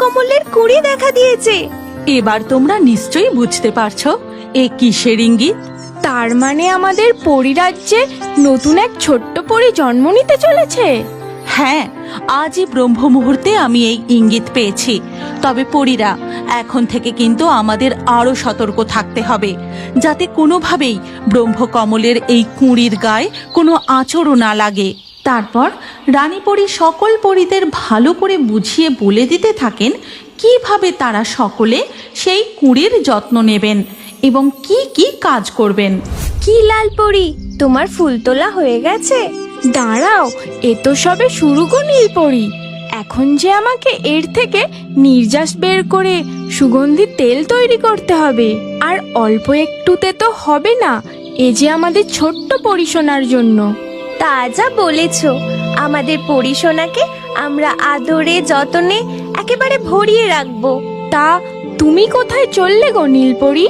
কমলের কুঁড়ি দেখা দিয়েছে। এবার তোমরা নিশ্চয়ই বুঝতে পারছো এ কিসের ইঙ্গিত। তার মানে আমাদের পরিরাজ্যে নতুন এক ছোট্ট পরী জন্ম নিতে চলেছে। হ্যাঁ, আজই ব্রহ্ম মুহূর্তে আমি এই ইঙ্গিত পেয়েছি। তবে পরীরা, এখন থেকে কিন্তু আমাদের আরো সতর্ক থাকতে হবে, যাতে কোনোভাবেই ব্রহ্মকমলের এই কুঁড়ির গায়ে কোনো আঁচড়ও না লাগে। তারপর রানী পরী সকল পরীদের ভালো করে বুঝিয়ে বলে দিতে থাকেন কিভাবে তারা সকলে সেই কুঁড়ির যত্ন নেবেন এবং কি কি কাজ করবেন। কি লাল পরি, তোমার ফুল তোলা হয়ে গেছে? দাঁড়াও, এ তো সবে শুরু গো নীলপরি। এখন যে আমাকে এর থেকে নির্যাস বের করে সুগন্ধি তেল তৈরি করতে হবে। আর অল্প একটুতে তো হবে না, এ যে আমাদের ছোট্ট পরিশোনার জন্য। তা যা বলেছ, আমাদের পরিশোনাকে আমরা আদরে যতনে একেবারে ভরিয়ে রাখবো। তা তুমি কোথায় চললে গো নীলপরি?